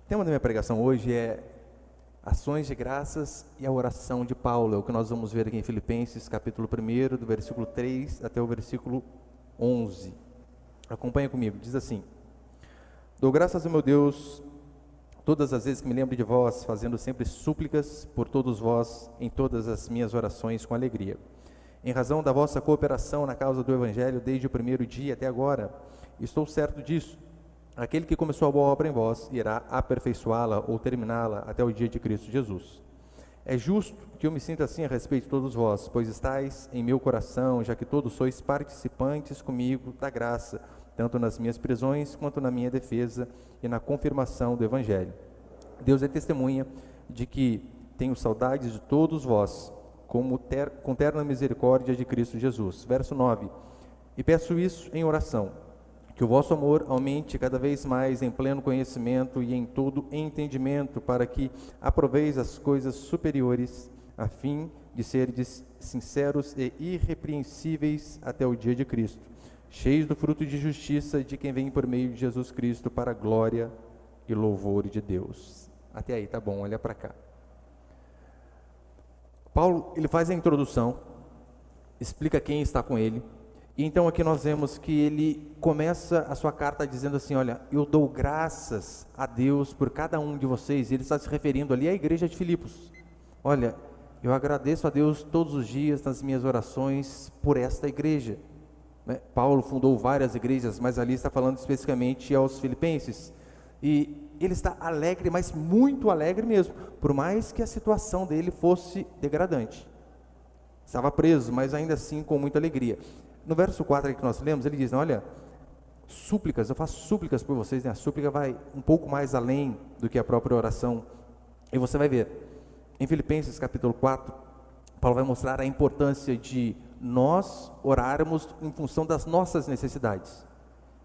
O tema da minha pregação hoje é ações de graças e a oração de Paulo. É o que nós vamos ver aqui em Filipenses, capítulo 1, do versículo 3 até o versículo 11. Acompanha comigo, diz assim: Dou graças ao meu Deus todas as vezes que me lembro de vós, fazendo sempre súplicas por todos vós em todas as minhas orações com alegria, em razão da vossa cooperação na causa do Evangelho desde o primeiro dia até agora. Estou certo disso. Aquele que começou a boa obra em vós irá aperfeiçoá-la ou terminá-la até o dia de Cristo Jesus. É justo que eu me sinta assim a respeito de todos vós, pois estáis em meu coração, já que todos sois participantes comigo da graça, tanto nas minhas prisões quanto na minha defesa e na confirmação do Evangelho. Deus é testemunha de que tenho saudades de todos vós, com terna misericórdia de Cristo Jesus. Verso 9. E peço isso em oração, que o vosso amor aumente cada vez mais em pleno conhecimento e em todo entendimento, para que aproveis as coisas superiores, a fim de serdes sinceros e irrepreensíveis até o dia de Cristo, cheios do fruto de justiça de quem vem por meio de Jesus Cristo, para a glória e louvor de Deus. Até aí, tá bom, olha para cá. Paulo, ele faz a introdução, explica quem está com ele. E então aqui nós vemos que ele começa a sua carta dizendo assim: olha, eu dou graças a Deus por cada um de vocês. Ele está se referindo ali à igreja de Filipos. Olha, eu agradeço a Deus todos os dias nas minhas orações por esta igreja. Paulo fundou várias igrejas, mas ali está falando especificamente aos filipenses. E ele está alegre, mas muito alegre mesmo, por mais que a situação dele fosse degradante. Estava preso, mas ainda assim com muita alegria. No verso 4 que nós lemos, ele diz: olha, súplicas, eu faço súplicas por vocês, né? A súplica vai um pouco mais além do que a própria oração. E você vai ver, em Filipenses capítulo 4, Paulo vai mostrar a importância de nós orarmos em função das nossas necessidades.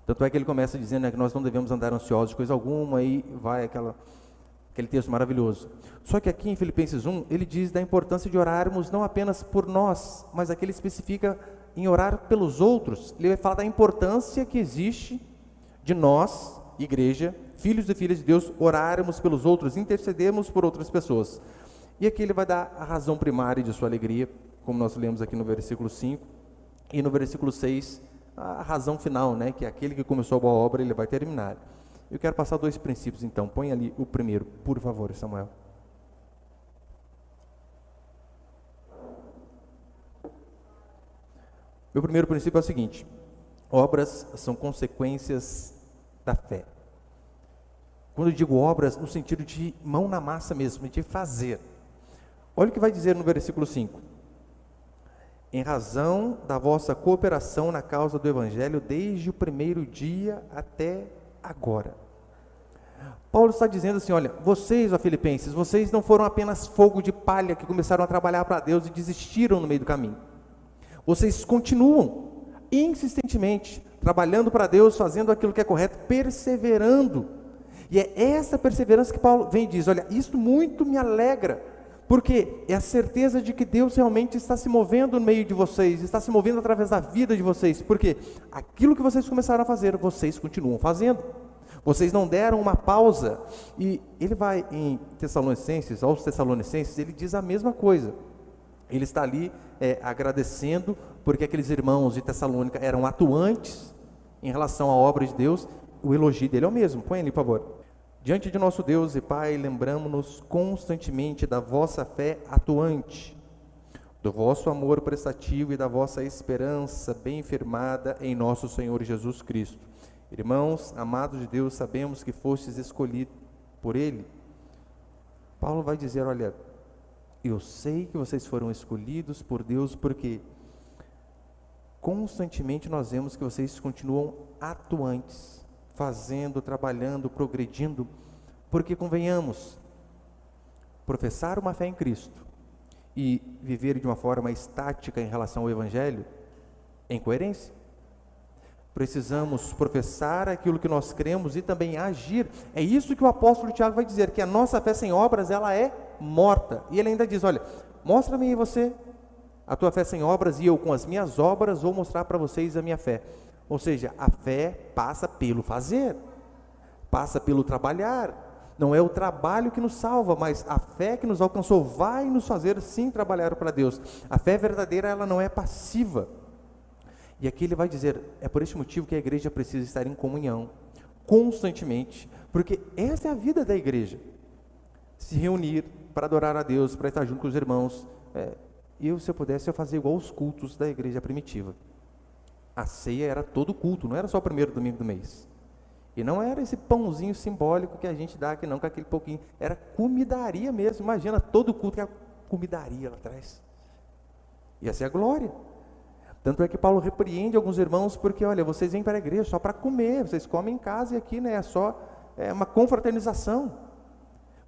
Tanto é que ele começa dizendo, né, que nós não devemos andar ansiosos de coisa alguma, e vai aquele texto maravilhoso. Só que aqui em Filipenses 1, ele diz da importância de orarmos não apenas por nós, mas aqui ele especifica em orar pelos outros. Ele vai falar da importância que existe de nós, igreja, filhos e filhas de Deus, orarmos pelos outros, intercedermos por outras pessoas. E aqui ele vai dar a razão primária de sua alegria, como nós lemos aqui no versículo 5, e no versículo 6, a razão final, né, que é aquele que começou a boa obra, ele vai terminar. Eu quero passar dois princípios então. Põe ali o primeiro, por favor, Samuel. Meu primeiro princípio é o seguinte: obras são consequências da fé. Quando eu digo obras, no sentido de mão na massa mesmo, de fazer. Olha o que vai dizer no versículo 5. Em razão da vossa cooperação na causa do Evangelho desde o primeiro dia até agora. Paulo está dizendo assim: olha, vocês, ó filipenses, vocês não foram apenas fogo de palha que começaram a trabalhar para Deus e desistiram no meio do caminho. Vocês continuam insistentemente trabalhando para Deus, fazendo aquilo que é correto, perseverando. E é essa perseverança que Paulo vem e diz: olha, isso muito me alegra, porque é a certeza de que Deus realmente está se movendo no meio de vocês, está se movendo através da vida de vocês, porque aquilo que vocês começaram a fazer, vocês continuam fazendo. Vocês não deram uma pausa. E ele vai em Tessalonicenses, aos Tessalonicenses, ele diz a mesma coisa. Ele está ali agradecendo, porque aqueles irmãos de Tessalônica eram atuantes em relação à obra de Deus. O elogio dele é o mesmo. Põe ali, por favor. Diante de nosso Deus e Pai, lembramo-nos constantemente da vossa fé atuante, do vosso amor prestativo e da vossa esperança bem firmada em nosso Senhor Jesus Cristo. Irmãos, amados de Deus, sabemos que fostes escolhidos por Ele. Paulo vai dizer: olha, eu sei que vocês foram escolhidos por Deus, porque constantemente nós vemos que vocês continuam atuantes, fazendo, trabalhando, progredindo, porque convenhamos, professar uma fé em Cristo e viver de uma forma estática em relação ao Evangelho é incoerência. Precisamos professar aquilo que nós cremos e também agir. É isso que o apóstolo Tiago vai dizer, que a nossa fé sem obras, ela é morta. E ele ainda diz: olha, mostra-me aí você a tua fé sem obras, e eu com as minhas obras vou mostrar para vocês a minha fé. Ou seja, a fé passa pelo fazer, passa pelo trabalhar. Não é o trabalho que nos salva, mas a fé que nos alcançou vai nos fazer sim trabalhar para Deus. A fé verdadeira, ela não é passiva. E aqui ele vai dizer, é por este motivo que a igreja precisa estar em comunhão, constantemente, porque essa é a vida da igreja. Se reunir para adorar a Deus, para estar junto com os irmãos. Se eu pudesse, eu fazia igual os cultos da igreja primitiva. A ceia era todo culto, não era só o primeiro domingo do mês. E não era esse pãozinho simbólico que a gente dá aqui não, com aquele pouquinho. Era comidaria mesmo, imagina todo culto que era comidaria lá atrás. Ia ser a glória. Tanto é que Paulo repreende alguns irmãos, porque olha, vocês vêm para a igreja só para comer, vocês comem em casa e aqui é só uma confraternização.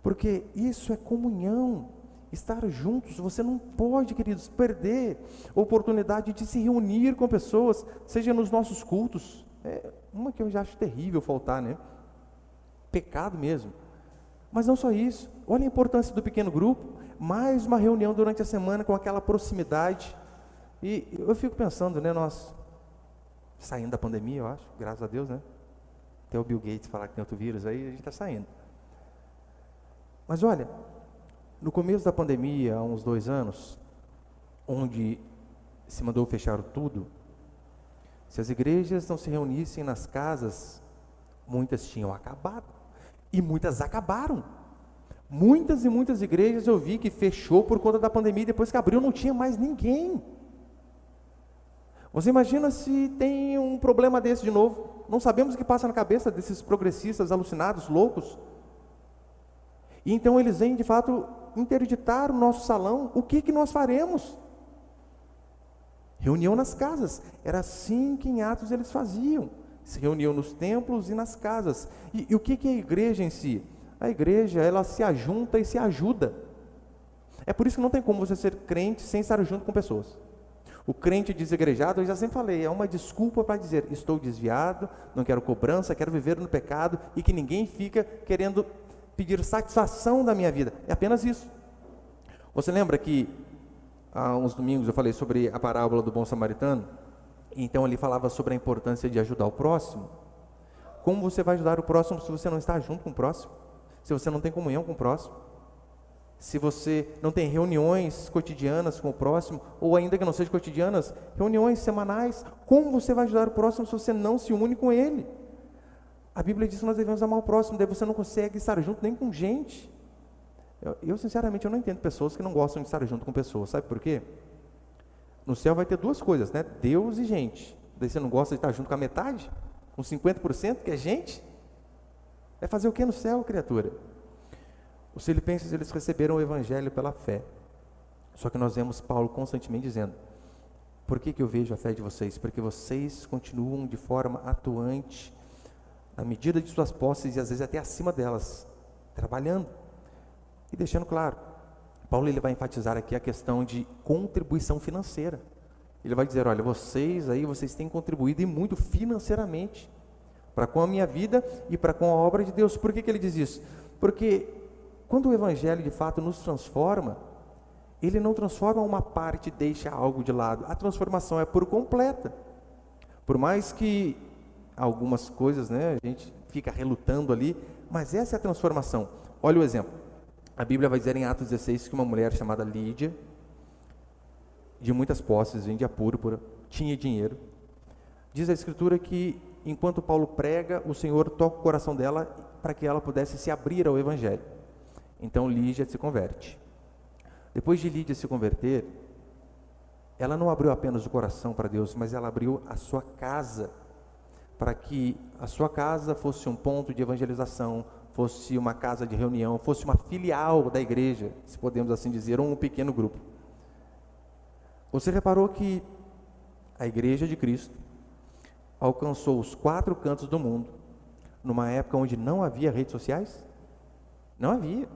Porque isso é comunhão, estar juntos. Você não pode, queridos, perder a oportunidade de se reunir com pessoas, seja nos nossos cultos. Uma que eu já acho terrível faltar, né? Pecado mesmo. Mas não só isso, olha a importância do pequeno grupo, mais uma reunião durante a semana com aquela proximidade. E eu fico pensando, né, nós saindo da pandemia, eu acho, graças a Deus, né? Até o Bill Gates falar que tem outro vírus aí, a gente está saindo. Mas olha, no começo da pandemia, há uns 2 anos, onde se mandou fechar tudo, se as igrejas não se reunissem nas casas, muitas tinham acabado. E muitas acabaram. Muitas e muitas igrejas eu vi que fechou por conta da pandemia, e depois que abriu não tinha mais ninguém. Você imagina se tem um problema desse de novo? Não sabemos o que passa na cabeça desses progressistas alucinados, loucos. E então eles vêm de fato interditar o nosso salão. O que nós faremos? Reunião nas casas. Era assim que em Atos eles faziam. Se reuniam nos templos e nas casas. E o que é a igreja em si? A igreja, ela se ajunta e se ajuda. É por isso que não tem como você ser crente sem estar junto com pessoas. O crente desigrejado, eu já sempre falei, é uma desculpa para dizer, estou desviado, não quero cobrança, quero viver no pecado, e que ninguém fica querendo pedir satisfação da minha vida. É apenas isso. Você lembra que há uns domingos eu falei sobre a parábola do bom samaritano? Então ele falava sobre a importância de ajudar o próximo. Como você vai ajudar o próximo se você não está junto com o próximo? Se você não tem comunhão com o próximo? Se você não tem reuniões cotidianas com o próximo, ou ainda que não sejam cotidianas, reuniões semanais, como você vai ajudar o próximo se você não se une com ele? A Bíblia diz que nós devemos amar o próximo, daí você não consegue estar junto nem com gente. Eu sinceramente, eu não entendo pessoas que não gostam de estar junto com pessoas, sabe por quê? No céu vai ter 2 coisas, né? Deus e gente. Daí você não gosta de estar junto com a metade? Com 50% que é gente? Vai fazer o que no céu, criatura? Os filipenses, eles receberam o evangelho pela fé. Só que nós vemos Paulo constantemente dizendo, por que eu vejo a fé de vocês? Porque vocês continuam de forma atuante, na medida de suas posses e às vezes até acima delas, trabalhando. E deixando claro, Paulo ele vai enfatizar aqui a questão de contribuição financeira. Ele vai dizer, olha, vocês têm contribuído e muito financeiramente, para com a minha vida e para com a obra de Deus. Por que ele diz isso? Porque quando o evangelho de fato nos transforma, ele não transforma uma parte e deixa algo de lado. A transformação é por completa. Por mais que algumas coisas, né, a gente fica relutando ali, mas essa é a transformação. Olha o exemplo. A Bíblia vai dizer em Atos 16 que uma mulher chamada Lídia, de muitas posses, vendia púrpura, tinha dinheiro. Diz a Escritura que enquanto Paulo prega, o Senhor toca o coração dela para que ela pudesse se abrir ao evangelho. Então Lídia se converte. Depois de Lídia se converter, ela não abriu apenas o coração para Deus, mas ela abriu a sua casa, para que a sua casa fosse um ponto de evangelização, fosse uma casa de reunião, fosse uma filial da igreja, se podemos assim dizer, ou um pequeno grupo. Você reparou que a igreja de Cristo alcançou os 4 cantos do mundo, numa época onde não havia redes sociais? Não havia.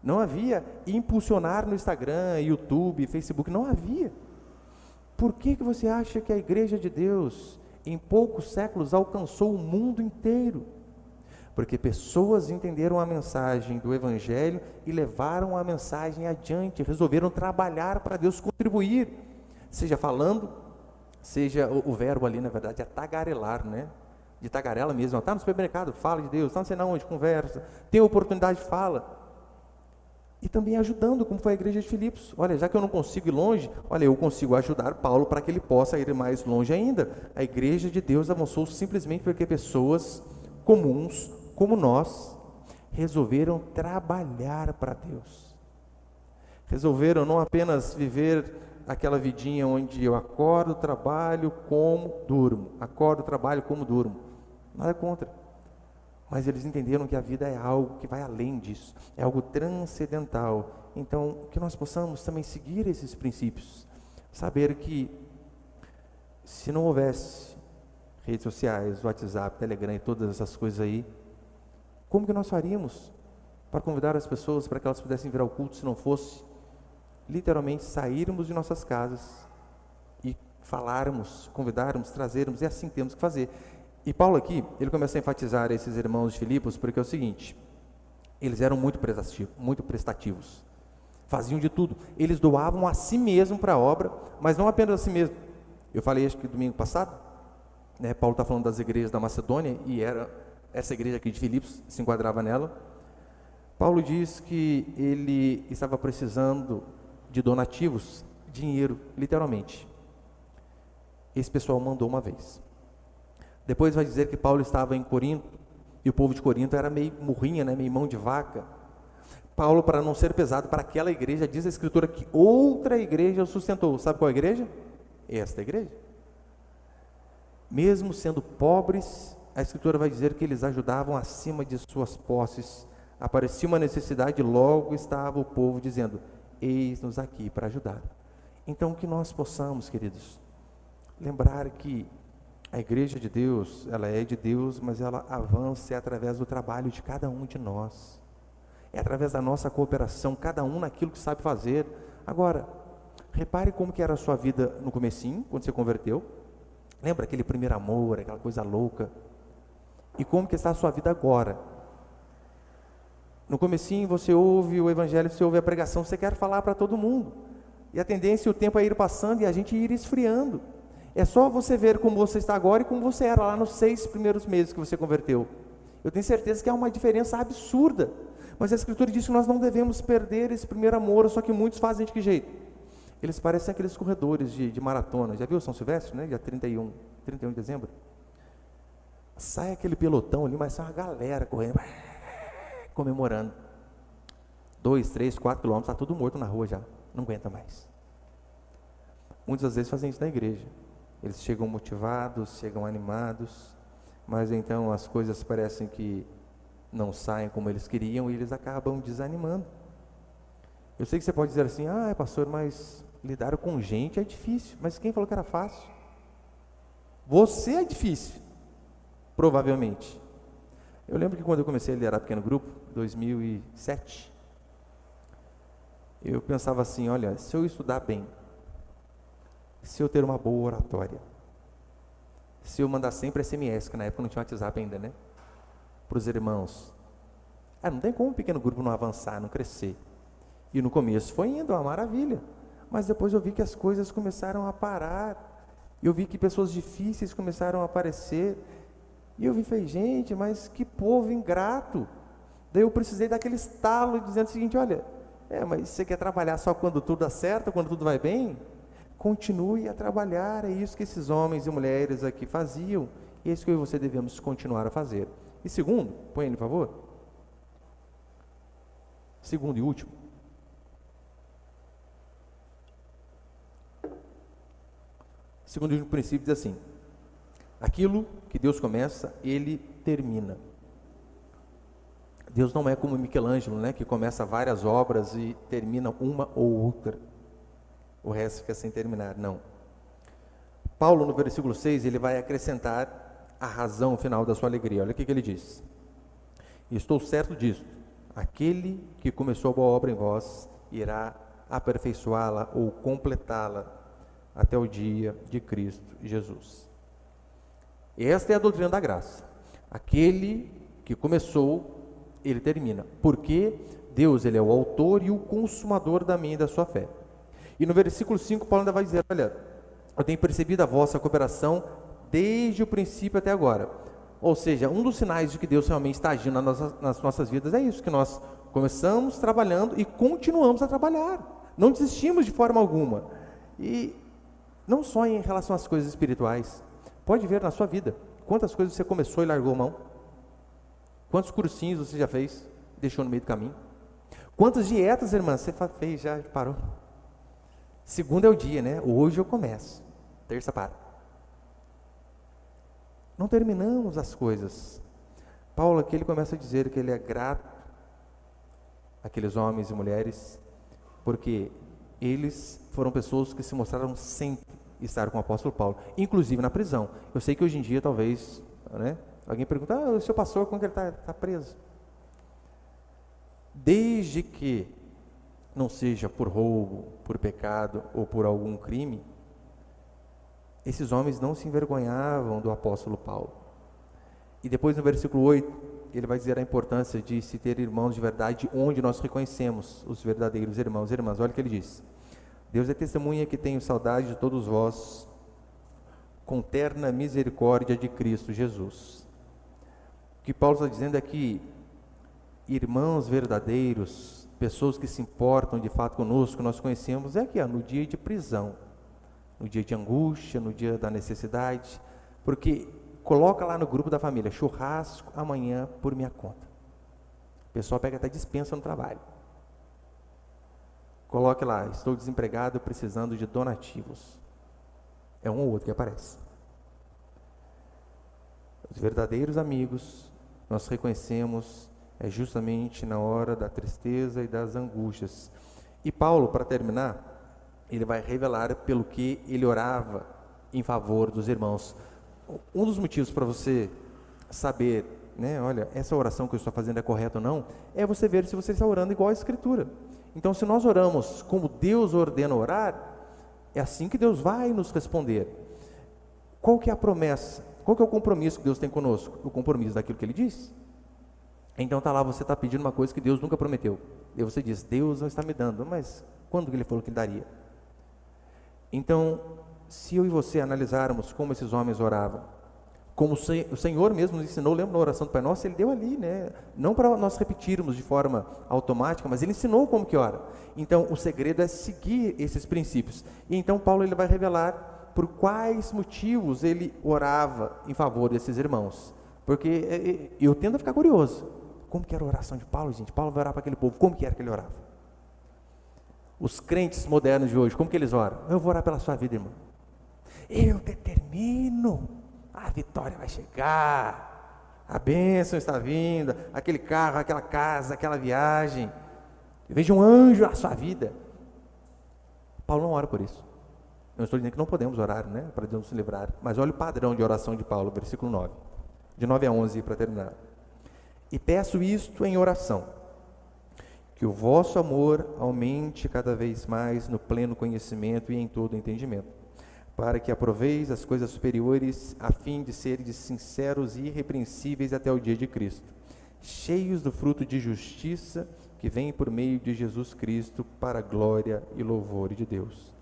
Não havia impulsionar no Instagram, YouTube, Facebook, não havia. Por que você acha que a igreja de Deus, em poucos séculos, alcançou o mundo inteiro? Porque pessoas entenderam a mensagem do evangelho e levaram a mensagem adiante, resolveram trabalhar para Deus, contribuir, seja falando, seja o verbo ali, na verdade, é tagarelar, né? de tagarela mesmo, está no supermercado, fala de Deus, está não sei na onde, conversa, tem oportunidade, fala. E também ajudando, como foi a igreja de Filipos. Olha, já que eu não consigo ir longe, olha, eu consigo ajudar Paulo para que ele possa ir mais longe ainda. A igreja de Deus avançou simplesmente porque pessoas comuns, como nós, resolveram trabalhar para Deus. Resolveram não apenas viver aquela vidinha onde eu acordo, trabalho, como, durmo. Acordo, trabalho, como, durmo. Nada contra. Mas eles entenderam que a vida é algo que vai além disso, é algo transcendental. Então, que nós possamos também seguir esses princípios, saber que se não houvesse redes sociais, WhatsApp, Telegram e todas essas coisas aí, como que nós faríamos para convidar as pessoas para que elas pudessem vir ao culto se não fosse literalmente sairmos de nossas casas e falarmos, convidarmos, trazermos, e assim temos que fazer. E Paulo aqui, ele começa a enfatizar esses irmãos de Filipos, porque é o seguinte, eles eram muito prestativos, faziam de tudo, eles doavam a si mesmo para a obra, mas não apenas a si mesmo. Eu falei acho que domingo passado, né, Paulo está falando das igrejas da Macedônia, e era essa igreja aqui de Filipos, se enquadrava nela. Paulo diz que ele estava precisando de donativos, dinheiro, literalmente. Esse pessoal mandou uma vez. Depois vai dizer que Paulo estava em Corinto, e o povo de Corinto era meio murrinha, né, meio mão de vaca. Paulo, para não ser pesado para aquela igreja, diz a Escritura que outra igreja o sustentou. Sabe qual igreja? Esta igreja. Mesmo sendo pobres, a Escritura vai dizer que eles ajudavam acima de suas posses. Aparecia uma necessidade, logo estava o povo dizendo, eis-nos aqui para ajudar. Então, que nós possamos, queridos, lembrar que a igreja de Deus, ela é de Deus, mas ela avança através do trabalho de cada um de nós. É através da nossa cooperação, cada um naquilo que sabe fazer. Agora, repare como que era a sua vida no comecinho, quando você converteu. Lembra aquele primeiro amor, aquela coisa louca? E como que está a sua vida agora? No comecinho você ouve o evangelho, você ouve a pregação, você quer falar para todo mundo. E a tendência, o tempo é ir passando e a gente ir esfriando. É só você ver como você está agora e como você era lá nos 6 primeiros meses que você converteu. Eu tenho certeza que há uma diferença absurda. Mas a Escritura diz que nós não devemos perder esse primeiro amor, só que muitos fazem de que jeito? Eles parecem aqueles corredores de maratona. Já viu São Silvestre, né? Dia 31 de dezembro. Sai aquele pelotão ali, mas sai uma galera correndo, comemorando. 2, 3, 4 quilômetros, está tudo morto na rua já. Não aguenta mais. Muitas vezes fazem isso na igreja. Eles chegam motivados, chegam animados, mas então as coisas parecem que não saem como eles queriam e eles acabam desanimando. Eu sei que você pode dizer assim, pastor, mas lidar com gente é difícil. Mas quem falou que era fácil? Você é difícil, provavelmente. Eu lembro que quando eu comecei a liderar pequeno grupo, 2007, eu pensava assim, olha, se eu estudar bem, se eu ter uma boa oratória, se eu mandar sempre SMS, que na época não tinha WhatsApp ainda, né? Para os irmãos. Não tem como um pequeno grupo não avançar, não crescer. E no começo foi indo, uma maravilha. Mas depois eu vi que as coisas começaram a parar. Eu vi que pessoas difíceis começaram a aparecer. E eu falei, gente, mas que povo ingrato. Daí eu precisei daquele estalo dizendo o seguinte, olha, mas você quer trabalhar só quando tudo dá certo, quando tudo vai bem? Continue a trabalhar, é isso que esses homens e mulheres aqui faziam, e é isso que eu e você devemos continuar a fazer. E segundo, põe ele, por favor. Segundo e último. Segundo e último princípio diz assim, aquilo que Deus começa, Ele termina. Deus não é como Michelangelo, né, que começa várias obras e termina uma ou outra. O resto fica sem terminar, não. Paulo, no versículo 6, ele vai acrescentar a razão final da sua alegria. Olha o que ele diz. Estou certo disto, aquele que começou a boa obra em vós, irá aperfeiçoá-la ou completá-la até o dia de Cristo Jesus. Esta é a doutrina da graça. Aquele que começou, ele termina. Porque Deus, ele é o autor e o consumador da minha e da sua fé. E no versículo 5, Paulo ainda vai dizer, olha, eu tenho percebido a vossa cooperação desde o princípio até agora. Ou seja, um dos sinais de que Deus realmente está agindo nas nossas vidas é isso, que nós começamos trabalhando e continuamos a trabalhar. Não desistimos de forma alguma. E não só em relação às coisas espirituais. Pode ver na sua vida quantas coisas você começou e largou mão. Quantos cursinhos você já fez, deixou no meio do caminho. Quantas dietas, irmã, você fez, já parou. Segunda é o dia, né? Hoje eu começo. Terça para. Não terminamos as coisas. Paulo aqui ele começa a dizer que ele é grato àqueles homens e mulheres, porque eles foram pessoas que se mostraram sempre estar com o apóstolo Paulo, inclusive na prisão. Eu sei que hoje em dia talvez, né, alguém pergunta, o seu pastor, como que ele está preso? Desde que não seja por roubo, por pecado ou por algum crime, esses homens não se envergonhavam do apóstolo Paulo. E depois no versículo 8, ele vai dizer a importância de se ter irmãos de verdade, onde nós reconhecemos os verdadeiros irmãos e irmãs. Olha o que ele diz: Deus é testemunha que tenho saudade de todos vós, com terna misericórdia de Cristo Jesus. O que Paulo está dizendo é que irmãos verdadeiros, pessoas que se importam de fato conosco, nós conhecemos, é aqui, no dia de prisão, no dia de angústia, no dia da necessidade, porque coloca lá no grupo da família, churrasco amanhã por minha conta. O pessoal pega até dispensa no trabalho. Coloque lá, estou desempregado, precisando de donativos. É um ou outro que aparece. Os verdadeiros amigos, nós reconhecemos, é justamente na hora da tristeza e das angústias. E Paulo, para terminar, ele vai revelar pelo que ele orava em favor dos irmãos. Um dos motivos para você saber, né, olha, essa oração que eu estou fazendo é correta ou não, é você ver se você está orando igual à Escritura. Então, se nós oramos como Deus ordena orar, é assim que Deus vai nos responder. Qual que é a promessa? Qual que é o compromisso que Deus tem conosco? O compromisso daquilo que Ele diz. Então está lá, você está pedindo uma coisa que Deus nunca prometeu. E você diz, Deus não está me dando, mas quando que Ele falou que Ele daria? Então, se eu e você analisarmos como esses homens oravam, como o Senhor mesmo nos ensinou, lembra na oração do Pai Nosso, Ele deu ali, né? Não para nós repetirmos de forma automática, mas Ele ensinou como que ora. Então, o segredo é seguir esses princípios. E então, Paulo ele vai revelar por quais motivos ele orava em favor desses irmãos. Porque eu tendo a ficar curioso. Como que era a oração de Paulo, gente? Paulo vai orar para aquele povo, como que era que ele orava? Os crentes modernos de hoje, como que eles oram? Eu vou orar pela sua vida, irmão. Eu determino, a vitória vai chegar, a bênção está vindo, aquele carro, aquela casa, aquela viagem, eu vejo um anjo na sua vida. Paulo não ora por isso. Eu não estou dizendo que não podemos orar, né, para Deus nos livrar, mas olha o padrão de oração de Paulo, versículo 9, de 9 a 11, para terminar. E peço isto em oração, que o vosso amor aumente cada vez mais no pleno conhecimento e em todo entendimento, para que aproveis as coisas superiores, a fim de seres sinceros e irrepreensíveis até o dia de Cristo, cheios do fruto de justiça que vem por meio de Jesus Cristo, para a glória e louvor de Deus.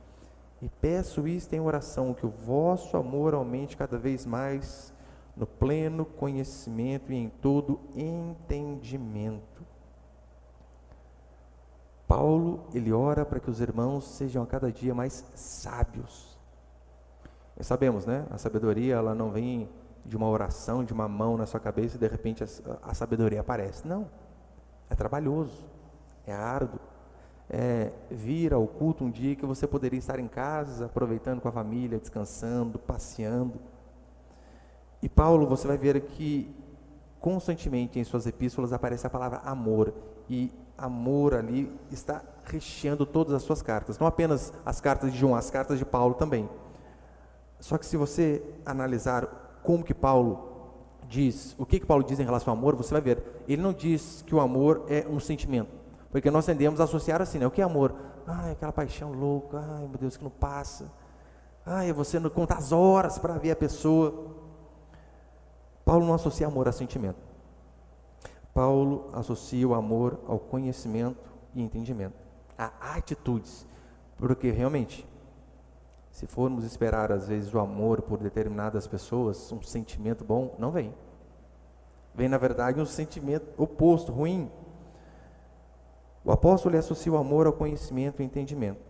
E peço isto em oração, que o vosso amor aumente cada vez mais no pleno conhecimento e em todo entendimento. Paulo, ele ora para que os irmãos sejam a cada dia mais sábios. Nós sabemos, né? A sabedoria, ela não vem de uma oração, de uma mão na sua cabeça e de repente a sabedoria aparece. Não. É trabalhoso, é árduo. É vir ao culto um dia que você poderia estar em casa, aproveitando com a família, descansando, passeando. E Paulo, você vai ver que constantemente em suas epístolas aparece a palavra amor. E amor ali está recheando todas as suas cartas. Não apenas as cartas de João, as cartas de Paulo também. Só que se você analisar como que Paulo diz, o que Paulo diz em relação ao amor, você vai ver, ele não diz que o amor é um sentimento, porque nós tendemos a associar assim, né? O que é amor? Ai, aquela paixão louca, ai meu Deus, que não passa, ai, você não conta as horas para ver a pessoa. Paulo não associa amor a sentimento. Paulo associa o amor ao conhecimento e entendimento, a atitudes, porque realmente, se formos esperar às vezes o amor por determinadas pessoas, um sentimento bom, não vem. Vem, na verdade, um sentimento oposto, ruim. O apóstolo associa o amor ao conhecimento e entendimento.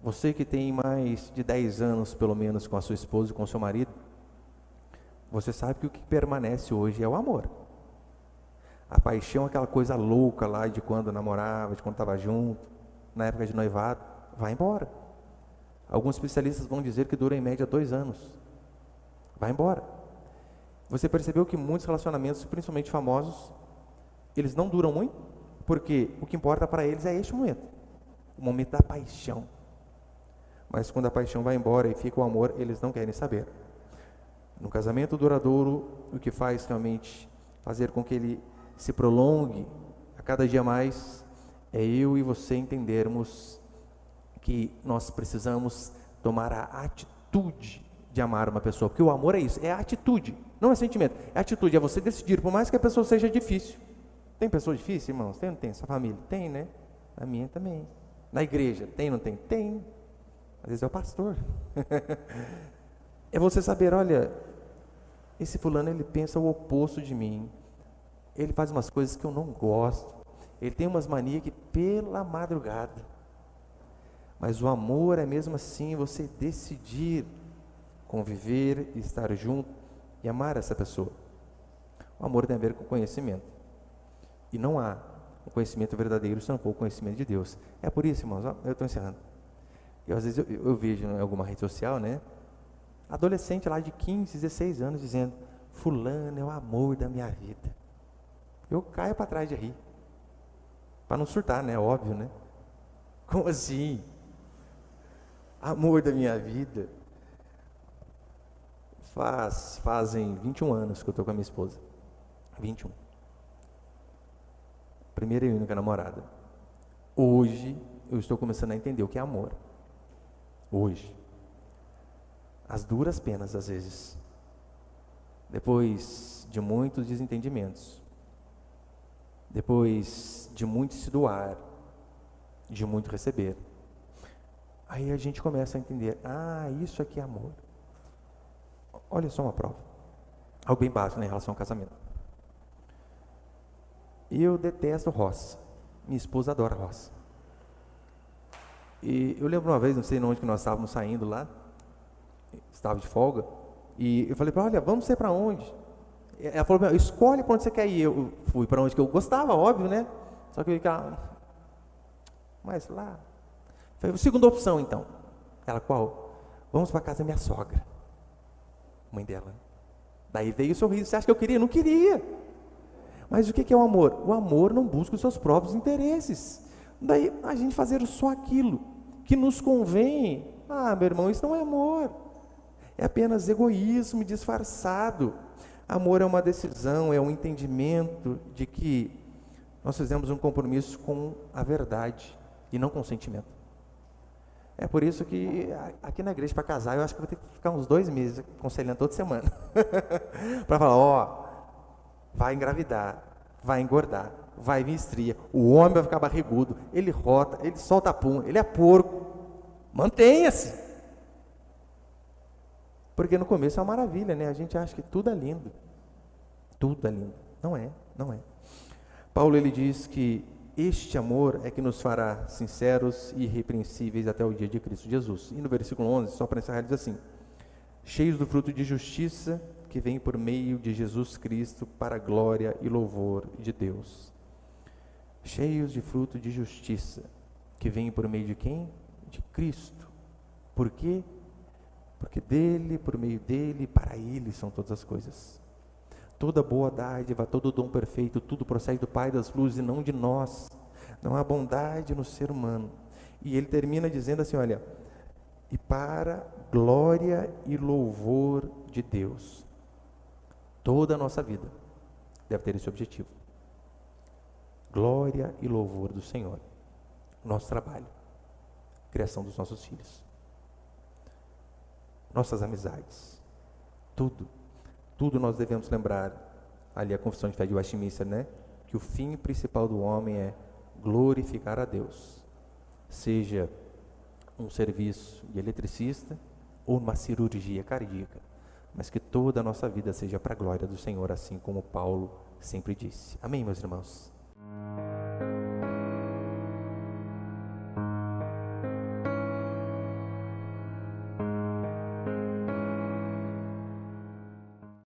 Você que tem mais de 10 anos, pelo menos, com a sua esposa e com o seu marido, você sabe que o que permanece hoje é o amor. A paixão, aquela coisa louca lá de quando namorava, de quando estava junto, na época de noivado, vai embora. Alguns especialistas vão dizer que dura em média 2 anos. Vai embora. Você percebeu que muitos relacionamentos, principalmente famosos, eles não duram muito? Porque o que importa para eles é este momento, o momento da paixão. Mas quando a paixão vai embora e fica o amor, eles não querem saber. No casamento duradouro, o que faz realmente fazer com que ele se prolongue a cada dia mais, é eu e você entendermos que nós precisamos tomar a atitude de amar uma pessoa, porque o amor é isso, é a atitude, não é sentimento, é atitude, é você decidir, por mais que a pessoa seja difícil. Tem pessoa difícil, irmãos? Tem ou não tem? Sua família? Tem, né? A minha também. Na igreja? Tem ou não tem? Tem. Às vezes é o pastor. É você saber, olha, esse fulano, ele pensa o oposto de mim. Ele faz umas coisas que eu não gosto. Ele tem umas manias que pela madrugada. Mas o amor é mesmo assim, você decidir conviver, estar junto e amar essa pessoa. O amor tem a ver com conhecimento. E não há um conhecimento verdadeiro se não for o conhecimento de Deus. É por isso, irmãos, eu estou encerrando. Às vezes eu vejo em alguma rede social, né? Adolescente lá de 15, 16 anos dizendo: fulano é o amor da minha vida. Eu caio para trás de rir. Para não surtar, né? Óbvio, né? Como assim? Amor da minha vida. Fazem 21 anos que eu estou com a minha esposa. 21. Primeira e única namorada. Hoje eu estou começando a entender o que é amor. Hoje. As duras penas, às vezes. Depois de muitos desentendimentos. Depois de muito se doar. De muito receber. Aí a gente começa a entender, isso aqui é amor. Olha só uma prova. Algo bem básico, né, em relação ao casamento. Eu detesto roça. Minha esposa adora roça. E eu lembro uma vez, não sei onde que nós estávamos saindo lá, estava de folga, e eu falei para ela, olha, vamos ser para onde? Ela falou, escolhe para onde você quer ir. Eu fui para onde que eu gostava, óbvio, né? Só que eu ficava, mas lá. Falei, segunda opção então. Ela, qual? Vamos para a casa da minha sogra. Mãe dela. Daí veio o sorriso, você acha que eu queria? Não queria. Mas o que é o amor? O amor não busca os seus próprios interesses. Daí a gente fazer só aquilo que nos convém. Meu irmão, isso não é amor. É apenas egoísmo disfarçado. Amor é uma decisão, é um entendimento de que nós fizemos um compromisso com a verdade e não com o sentimento. É por isso que aqui na igreja, para casar, eu acho que vou ter que ficar uns 2 meses aconselhando toda semana. Para falar, vai engravidar, vai engordar, vai vir estria, o homem vai ficar barrigudo, ele rota, ele solta pum, ele é porco. Mantenha-se. Porque no começo é uma maravilha, né? A gente acha que tudo é lindo. Tudo é lindo. Não é, não é. Paulo, ele diz que este amor é que nos fará sinceros e irrepreensíveis até o dia de Cristo Jesus. E no versículo 11, só para encerrar, ele diz assim: cheios do fruto de justiça que vem por meio de Jesus Cristo para a glória e louvor de Deus. Cheios de fruto de justiça que vem por meio de quem? De Cristo. Por quê? Porque dele, por meio dele, para ele são todas as coisas. Toda boa dádiva, todo dom perfeito, tudo procede do Pai das luzes e não de nós. Não há bondade no ser humano. E ele termina dizendo assim, olha, e para glória e louvor de Deus. Toda a nossa vida deve ter esse objetivo. Glória e louvor do Senhor. Nosso trabalho, criação dos nossos filhos, nossas amizades, tudo nós devemos lembrar, ali a confissão de fé de Westminster, né? Que o fim principal do homem é glorificar a Deus, seja um serviço de eletricista ou uma cirurgia cardíaca. mas que toda a nossa vida seja para a glória do Senhor, assim como Paulo sempre disse. Amém, meus irmãos?